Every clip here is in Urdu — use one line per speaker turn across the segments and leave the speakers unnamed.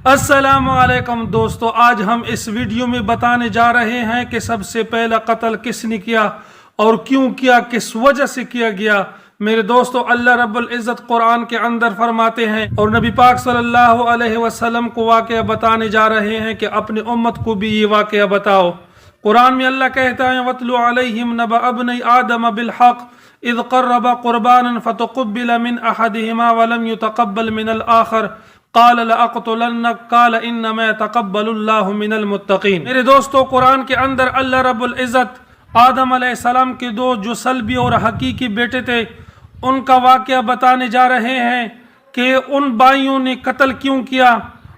السلام علیکم دوستو، آج ہم اس ویڈیو میں بتانے جا رہے ہیں کہ سب سے پہلا قتل کس نے کیا اور کیوں کیا، کس وجہ سے کیا گیا۔ میرے دوستو، اللہ رب العزت قرآن کے اندر فرماتے ہیں اور نبی پاک صلی اللہ علیہ وسلم کو واقعہ بتانے جا رہے ہیں کہ اپنی امت کو بھی یہ واقعہ بتاؤ۔ قرآن میں اللہ کہتا ہے وَاتْلُ عَلَيْهِمْ نَبَأَ ابْنَيْ آدَمَ بِالْحَقِّ اذ قرب قربانا فتقبل من احدهما ولم يتقبل من الاخر قال لأقتلنك قال انما يتقبل الله من المتقين۔ میرے دوستو، قرآن کے اندر اللہ رب العزت آدم علیہ السلام کے دو جو سلبی اور حقیقی بیٹے تھے ان کا واقعہ بتانے جا رہے ہیں کہ ان بھائیوں نے قتل کیوں کیا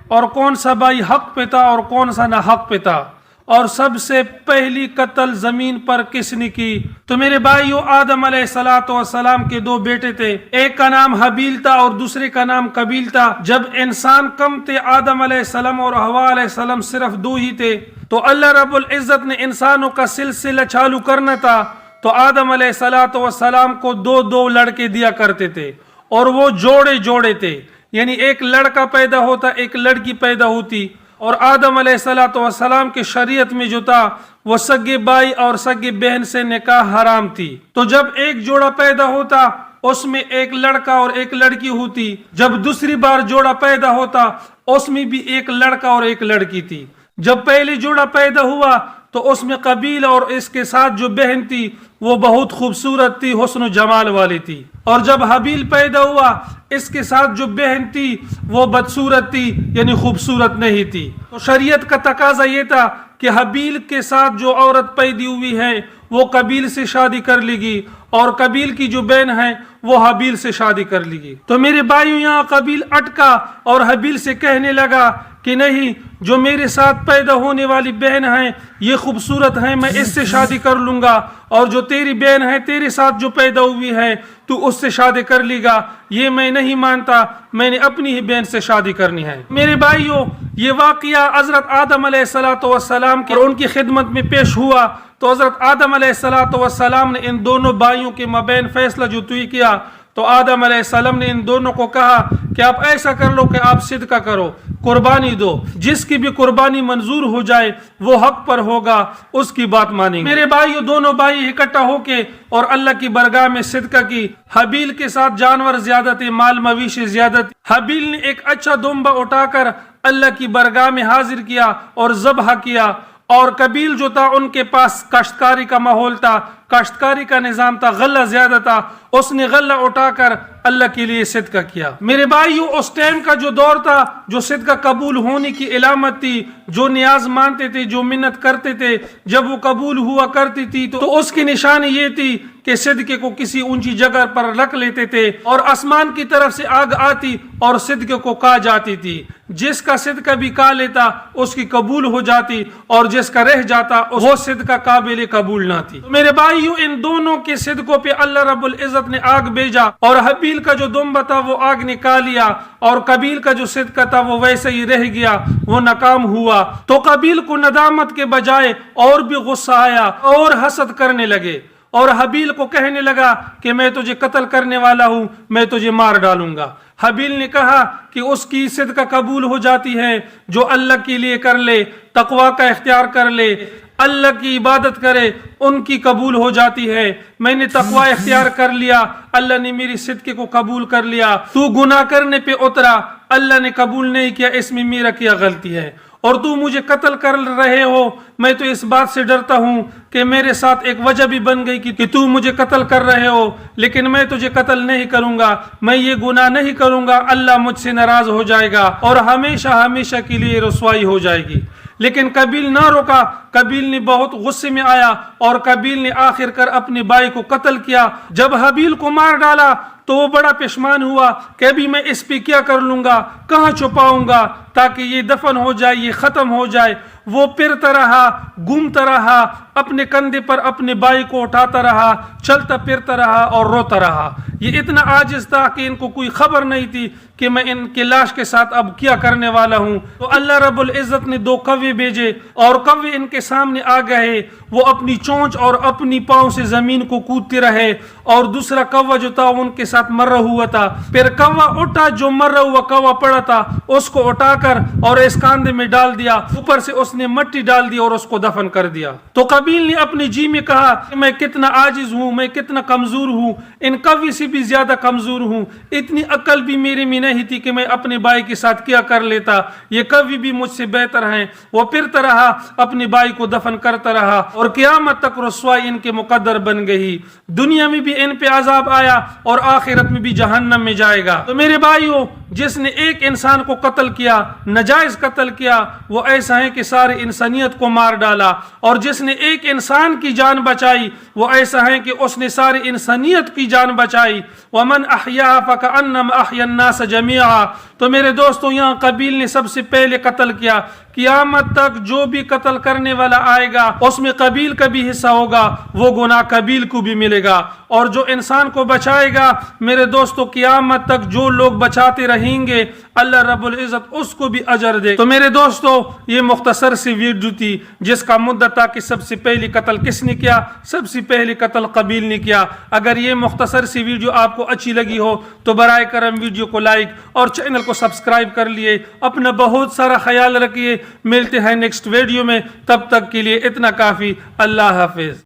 اور کون سا بھائی حق پہ تھا اور کون سا نہ حق پہ تھا، اور سب سے پہلی قتل زمین پر کس نے کی۔ تو میرے بھائیوں، آدم علیہ السلام کے دو بیٹے تھے، ایک کا نام حابیل تھا اور دوسرے کا نام قابیل تھا۔ جب انسان کم تھے، آدم علیہ السلام اور حوا علیہ السلام صرف دو ہی تھے، تو اللہ رب العزت نے انسانوں کا سلسلہ چالو کرنا تھا، تو آدم علیہ السلام کو دو لڑکے دیا کرتے تھے اور وہ جوڑے تھے، یعنی ایک لڑکا پیدا ہوتا ایک لڑکی پیدا ہوتی، اور آدم علیہ السلام کے شریعت میں جو تھا وہ سگے بھائی اور سگے بہن سے نکاح حرام تھی۔ تو جب ایک جوڑا پیدا ہوتا اس میں ایک لڑکا اور ایک لڑکی ہوتی، جب دوسری بار جوڑا پیدا ہوتا اس میں بھی ایک لڑکا اور ایک لڑکی تھی۔ جب پہلی جوڑا پیدا ہوا تو اس میں قابیل اور اس کے ساتھ جو بہن تھی وہ بہت خوبصورت تھی، حسن و جمال والی تھی، اور جب حابیل پیدا ہوا اس کے ساتھ جو بہن تھی وہ بدصورت تھی، یعنی خوبصورت نہیں تھی۔ تو شریعت کا تقاضا یہ تھا کہ حابیل کے ساتھ جو عورت پیدا ہوئی ہے وہ قابیل سے شادی کر لے گی، اور قابیل کی جو بہن ہے وہ حابیل سے شادی کر لے گی۔ تو میرے بھائیوں، یہاں قابیل اٹکا اور حابیل سے کہنے لگا کہ نہیں، جو میرے ساتھ پیدا ہونے والی بہن ہے یہ خوبصورت ہے، میں اس سے شادی کر لوں گا، اور جو تیری بہن ہے تیرے ساتھ جو پیدا ہوئی ہے تو اس سے شادی کر لی گا، یہ میں نہیں مانتا، میں نے اپنی ہی بہن سے شادی کرنی ہے۔ میرے بھائیوں، یہ واقعہ حضرت آدم علیہ السلام کی اور ان کی خدمت میں پیش ہوا، تو حضرت آدم علیہ السلام نے ان دونوں بھائیوں کے مابین فیصلہ جو طے کیا، تو آدم علیہ السلام نے ان دونوں کو کہا کہ آپ ایسا کر لو کہ آپ صدقہ کرو، قربانی دو، جس کی بھی قربانی منظور ہو جائے وہ حق پر ہوگا، اس کی بات مانیں گے۔ میرے بھائیو، دونوں بھائی اکٹھا ہو کے اور اللہ کی بارگاہ میں صدقہ کی۔ حابیل کے ساتھ جانور زیادہ تھے، مال مویشی زیادہ تھے۔ حابیل نے ایک اچھا دمبا اٹھا کر اللہ کی بارگاہ میں حاضر کیا اور ذبح کیا، اور قابیل جو تھا ان کے پاس کاشتکاری کا ماحول تھا، کاشتکاری کا نظام تھا، غلہ زیادہ تھا، اس نے غلہ اٹھا کر اللہ کے لیے صدقہ کیا۔ میرے بھائیو، اس ٹائم کا جو دور تھا جو صدقہ قبول ہونے کی علامت تھی، جو نیاز مانتے تھے، جو منت کرتے تھے، جب وہ قبول ہوا کرتی تھی تو اس کی نشانی یہ تھی کہ صدقے کو کسی اونچی جگہ پر رکھ لیتے تھے اور آسمان کی طرف سے آگ آتی اور صدقے کو کہا جاتی تھی۔ جس کا صدقہ بھی کہا لیتا اس کی قبول ہو جاتی، اور جس کا رہ جاتا وہ صدقہ قابل قبول نہ تھی۔ میرے بھائیو، ان دونوں کے صدقوں پہ اللہ رب العزت نے آگ بھیجا، اور حابیل کا جو دمبا تھا وہ آگ نے کھا لیا، اور قابیل کا جو صدقہ تھا وہ ویسے ہی رہ گیا، وہ ناکام ہوا۔ تو قابیل کو ندامت کے بجائے اور بھی غصہ آیا اور حسد کرنے لگے، اور حابیل کو کہنے لگا کہ میں تجھے قتل کرنے والا ہوں، میں تجھے مار ڈالوں گا۔ حابیل نے کہا کہ اس کی صدقہ قبول ہو جاتی ہے جو اللہ کے لیے کر لے، تقوی کا اختیار کر لے، اللہ کی عبادت کرے، ان کی قبول ہو جاتی ہے۔ میں نے تقوی اختیار کر لیا، اللہ نے میری صدقے کو قبول کر لیا۔ تو گناہ کرنے پہ اترا، اللہ نے قبول نہیں کیا، اس میں میرا کیا غلطی ہے؟ اور تو مجھے قتل کر رہے ہو، میں تو اس بات سے ڈرتا ہوں کہ میرے ساتھ ایک وجہ بھی بن گئی کہ تو مجھے قتل کر رہے ہو، لیکن میں تجھے قتل نہیں کروں گا، میں یہ گناہ نہیں کروں گا، اللہ مجھ سے ناراض ہو جائے گا اور ہمیشہ کے لیے رسوائی ہو جائے گی۔ لیکن قابیل نہ روکا، قابیل نے بہت غصے میں آیا، اور قابیل نے آخر کر اپنے بھائی کو قتل کیا۔ جب حابیل کو مار ڈالا تو وہ بڑا پشیمان ہوا کہ ابھی میں اس پہ کیا کر لوں گا، کہاں چھپاؤں گا تاکہ یہ دفن ہو جائے، یہ ختم ہو جائے۔ وہ پھرتا رہا، گھومتا رہا، اپنے کندھے پر اپنے بھائی کو اٹھاتا رہا، چلتا پھرتا رہا اور روتا رہا۔ یہ اتنا عاجز تھا کہ ان کو کوئی خبر نہیں تھی کہ میں ان کی لاش کے ساتھ اب کیا کرنے والا ہوں۔ تو اللہ رب العزت نے 2 کوے بھیجے اور کوے ان کے سامنے آ گئے، وہ اپنی چونچ اور اپنی پاؤں سے زمین کو کودتے رہے، اور دوسرا کوا جو تھا ان کے ساتھ مرا ہوا تھا۔ پھر کوا اٹھا، جو مرا ہوا کوا پڑا تھا اس کو اٹھا کر اور اس کاندھے میں ڈال دیا، اوپر سے اس نے مٹی ڈال دی اور اس کو دفن کر دیا۔ تو قابیل نے اپنے جی میں کہا کہ میں کتنا عاجز ہوں، میں کتنا کمزور ہوں، ان کوے سے بھی زیادہ کمزور ہوں، اتنی عقل بھی میرے میں نہیں تھی کہ میں اپنے بھائی کے ساتھ کیا کر لیتا، یہ کوے بھی مجھ سے بہتر ہیں۔ وہ پھرتا رہا، اپنے بھائی کو دفن کرتا رہا، اور قیامت تک رسوائی ان کے مقدر بن گئی۔ دنیا میں بھی ان پہ عذاب آیا اور آخرت میں بھی جہنم میں جائے گا۔ تو میرے بھائیوں، جس نے ایک انسان کو قتل کیا، ناجائز قتل کیا، وہ ایسا ہے کہ ساری انسانیت کو مار ڈالا، اور جس نے ایک انسان کی جان بچائی وہ ایسا ہے کہ اس نے ساری انسانیت کی جان بچائی۔ وَمَنْ أَحْيَاهَا فَكَأَنَّمَا أَحْيَا النَّاسَ جَمِيعًا۔ تو میرے دوستوں، یہاں قابیل نے سب سے پہلے قتل کیا۔ قیامت تک جو بھی قتل کرنے والا آئے گا اس میں قابیل کا بھی حصہ ہوگا، وہ گناہ قابیل کو بھی ملے گا، اور جو انسان کو بچائے گا میرے دوستوں قیامت تک جو لوگ بچاتے رہیں گے اللہ رب العزت اس کو بھی اجر دے۔ تو میرے دوستوں، یہ مختصر سی ویڈیو تھی جس کا مدعا تھا کہ سب سے پہلی قتل کس نے کیا؟ سب سے پہلی قتل قابیل نے کیا۔ اگر یہ مختصر سی ویڈیو آپ کو اچھی لگی ہو تو برائے کرم ویڈیو کو لائک اور چینل کو سبسکرائب کر لیے۔ اپنا بہت سارا خیال رکھیے، ملتے ہیں نیکسٹ ویڈیو میں، تب تک کے لیے اتنا کافی۔ اللہ حافظ۔